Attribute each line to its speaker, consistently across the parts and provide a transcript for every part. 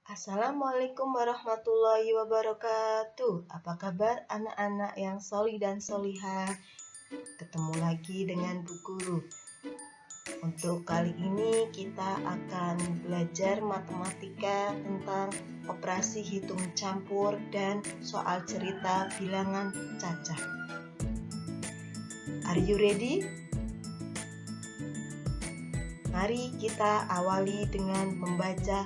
Speaker 1: Assalamualaikum warahmatullahi wabarakatuh. Apa kabar anak-anak yang solih dan solihah? Ketemu lagi dengan Bu Guru. Untuk kali ini kita akan belajar matematika tentang operasi hitung campur dan soal cerita bilangan cacah. Are you ready? Mari kita awali dengan membaca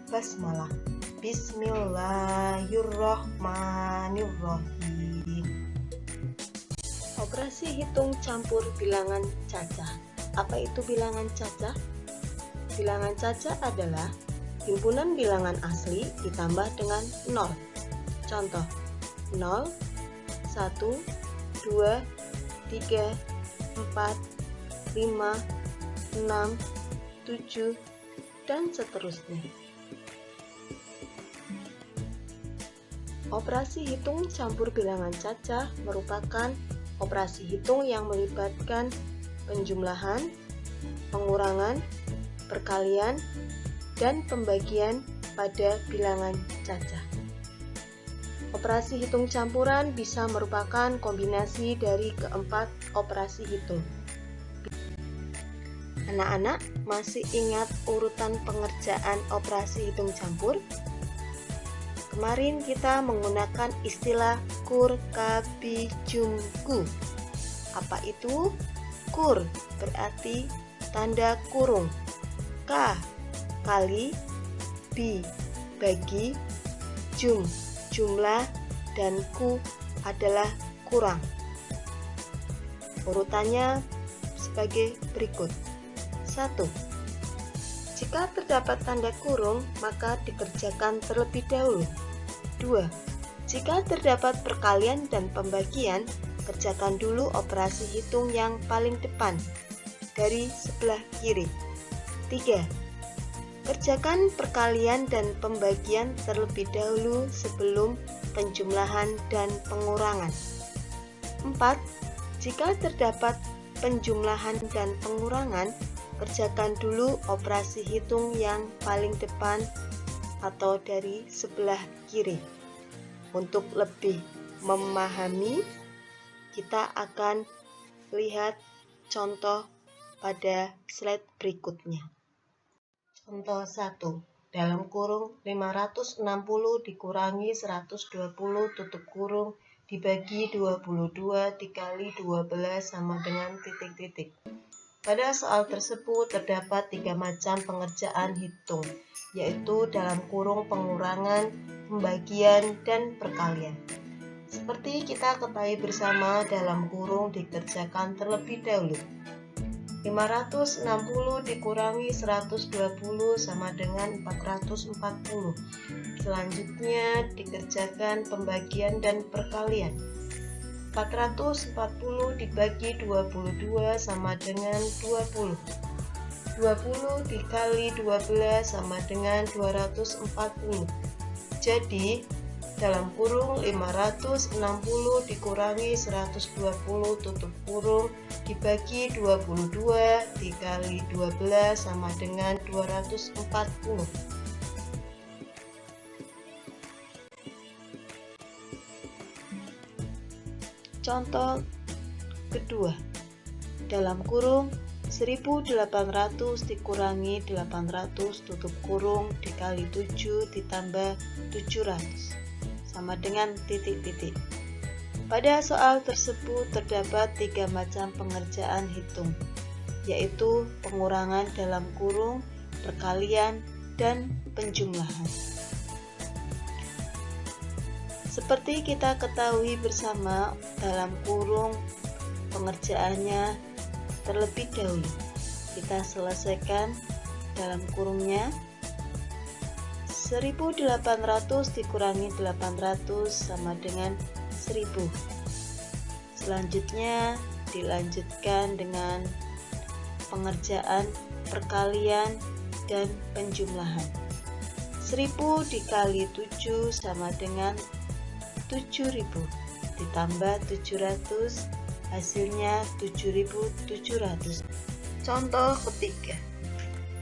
Speaker 1: basmalah. Bismillahirrahmanirrahim. Operasi hitung campur bilangan cacah. Apa itu bilangan cacah? Bilangan cacah adalah himpunan bilangan asli ditambah dengan 0. Contoh: 0, 1, 2, 3, 4, 5, 6, 7, dan seterusnya. Operasi hitung campur bilangan cacah merupakan operasi hitung yang melibatkan penjumlahan, pengurangan, perkalian, dan pembagian pada bilangan cacah. Operasi hitung campuran bisa merupakan kombinasi dari keempat operasi hitung. Anak-anak masih ingat urutan pengerjaan operasi hitung campur? Kemarin kita menggunakan istilah kur, kabi, jumku. Apa itu? Kur berarti tanda kurung, K kali, bi bagi, jumlah, dan ku adalah kurang. Urutannya sebagai berikut. 1. Jika terdapat tanda kurung, maka dikerjakan terlebih dahulu. 2. Jika terdapat perkalian dan pembagian, kerjakan dulu operasi hitung yang paling depan dari sebelah kiri. 3. Kerjakan perkalian dan pembagian terlebih dahulu sebelum penjumlahan dan pengurangan. 4. Jika terdapat penjumlahan dan pengurangan, kerjakan dulu operasi hitung yang paling depan atau dari sebelah kiri. Untuk lebih memahami, kita akan lihat contoh pada slide berikutnya. Contoh 1. Dalam kurung 560 dikurangi 120 tutup kurung dibagi 22 dikali 12 sama dengan titik-titik. Pada soal tersebut terdapat 3 macam pengerjaan hitung, yaitu dalam kurung pengurangan, pembagian, dan perkalian. Seperti kita ketahui bersama, dalam kurung dikerjakan terlebih dahulu. 560 dikurangi 120 sama dengan 440. Selanjutnya dikerjakan pembagian dan perkalian. 440 dibagi 22 sama dengan 20. 20 dikali 12 sama dengan 240. Jadi, dalam kurung 560 dikurangi 120 tutup kurung dibagi 22 dikali 12 sama dengan 240. Contoh kedua, dalam kurung 1800 dikurangi 800 tutup kurung dikali 7 ditambah 700 sama dengan titik-titik. Pada soal tersebut terdapat 3 macam pengerjaan hitung, yaitu pengurangan dalam kurung, perkalian, dan penjumlahan. Seperti kita ketahui bersama, dalam kurung pengerjaannya terlebih dahulu. Kita selesaikan dalam kurungnya. 1800 dikurangi 800 sama dengan 1000. Selanjutnya dilanjutkan dengan pengerjaan perkalian dan penjumlahan. 1000 dikali 7 sama dengan 7000 ditambah 700, hasilnya 7700. Contoh ketiga,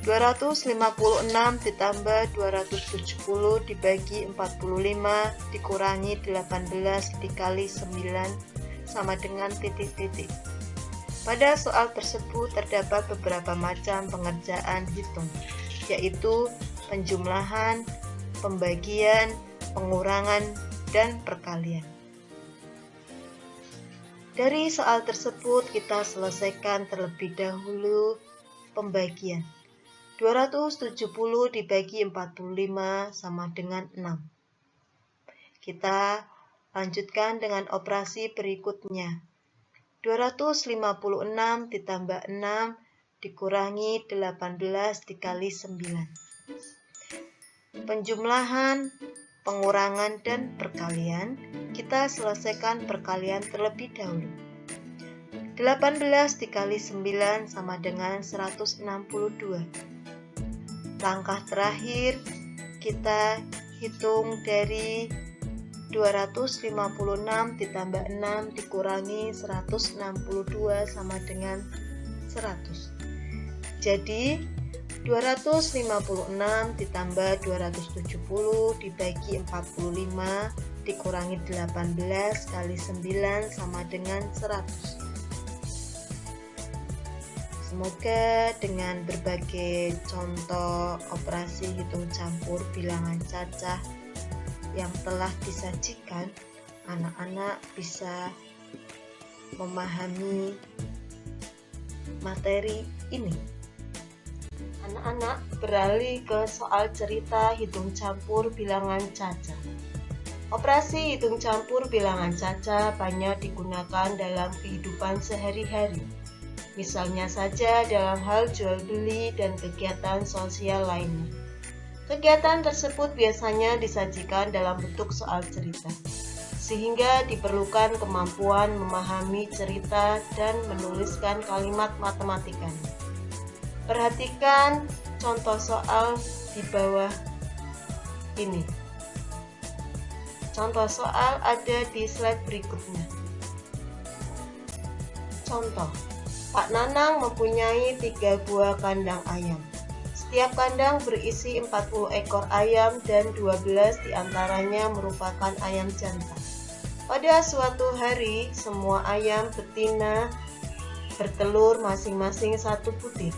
Speaker 1: 256 ditambah 270 dibagi 45 dikurangi 18 dikali 9 sama dengan titik-titik. Pada soal tersebut terdapat beberapa macam pengerjaan hitung, yaitu penjumlahan, pembagian, pengurangan, dan perkalian. Dari soal tersebut kita selesaikan terlebih dahulu pembagian. 270 dibagi 45 sama dengan 6. Kita lanjutkan dengan operasi berikutnya. 256 ditambah 6 dikurangi 18 dikali 9. Penjumlahan, pengurangan, dan perkalian, kita selesaikan perkalian terlebih dahulu. 18 dikali 9 sama dengan 162. Langkah terakhir, kita hitung dari 256 ditambah 6 dikurangi 162 sama dengan 100. Jadi, 256 ditambah 270 dibagi 45 dikurangi 18 kali 9 sama dengan 100. Semoga dengan berbagai contoh operasi hitung campur bilangan cacah yang telah disajikan, anak-anak bisa memahami materi ini. Anak-anak beralih ke soal cerita hitung campur bilangan cacah. Operasi hitung campur bilangan cacah banyak digunakan dalam kehidupan sehari-hari. Misalnya saja dalam hal jual beli dan kegiatan sosial lainnya. Kegiatan tersebut biasanya disajikan dalam bentuk soal cerita, sehingga diperlukan kemampuan memahami cerita dan menuliskan kalimat matematikanya. Perhatikan contoh soal di bawah ini. Contoh soal ada di slide berikutnya. Contoh, Pak Nanang mempunyai 3 buah kandang ayam. Setiap kandang berisi 40 ekor ayam dan 12 diantaranya merupakan ayam jantan. Pada suatu hari, semua ayam betina bertelur masing-masing 1 butir.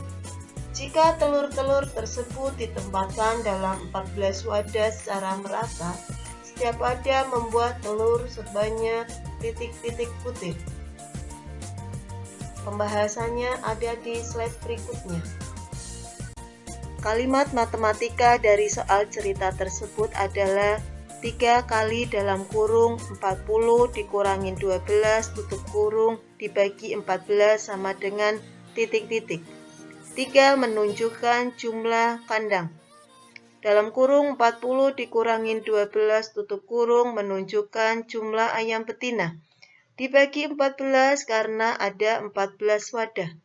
Speaker 1: Jika telur-telur tersebut ditempatkan dalam 14 wadah secara merata, setiap wadah membuat telur sebanyak titik-titik butir. Pembahasannya ada di slide berikutnya. Kalimat matematika dari soal cerita tersebut adalah 3 kali dalam kurung 40 dikurangi 12 tutup kurung dibagi 14 sama dengan titik-titik. 3 menunjukkan jumlah kandang. Dalam kurung 40 dikurangi 12 tutup kurung menunjukkan jumlah ayam betina. Dibagi 14 karena ada 14 wadah.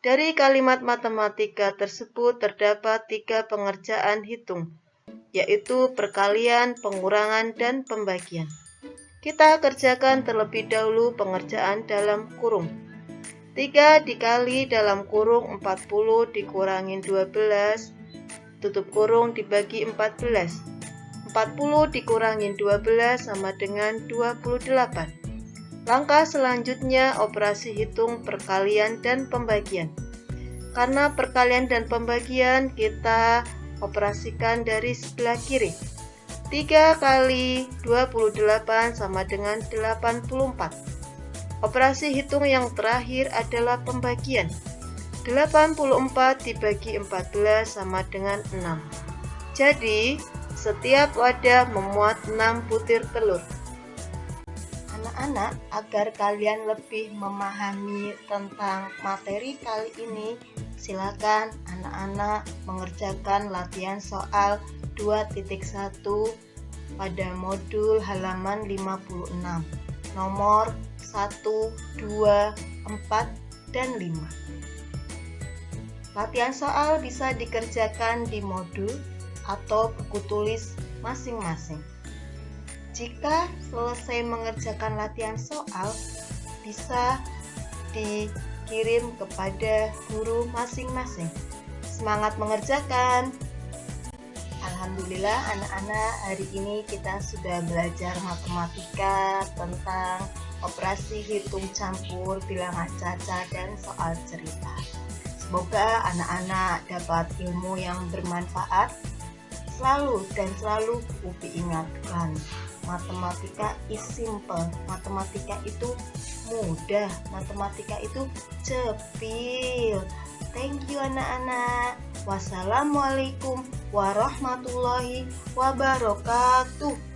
Speaker 1: Dari kalimat matematika tersebut terdapat 3 pengerjaan hitung, yaitu perkalian, pengurangan, dan pembagian. Kita kerjakan terlebih dahulu pengerjaan dalam kurung. 3 dikali dalam kurung 40 dikurangi 12, tutup kurung dibagi 14. 40 dikurangi 12 sama dengan 28. Langkah selanjutnya operasi hitung perkalian dan pembagian. Karena perkalian dan pembagian kita operasikan dari sebelah kiri. 3 kali 28 sama dengan 84. Operasi hitung yang terakhir adalah pembagian. 84 dibagi 14 sama dengan 6. Jadi, setiap wadah memuat 6 butir telur. Anak-anak, agar kalian lebih memahami tentang materi kali ini, silakan anak-anak mengerjakan latihan soal 2.1 pada modul halaman 56, nomor 1, 2, 4, dan 5. Latihan soal bisa dikerjakan di modul atau buku tulis masing-masing. Jika selesai mengerjakan latihan soal, bisa dikirim kepada guru masing-masing. Semangat mengerjakan. Alhamdulillah anak-anak, hari ini kita sudah belajar matematika tentang operasi hitung campur, bilangan caca, dan soal cerita. Semoga anak-anak dapat ilmu yang bermanfaat. Selalu Upi ingatkan, matematika is simple, matematika itu mudah, matematika itu cepil. Thank you anak-anak. Wassalamualaikum warahmatullahi wabarakatuh.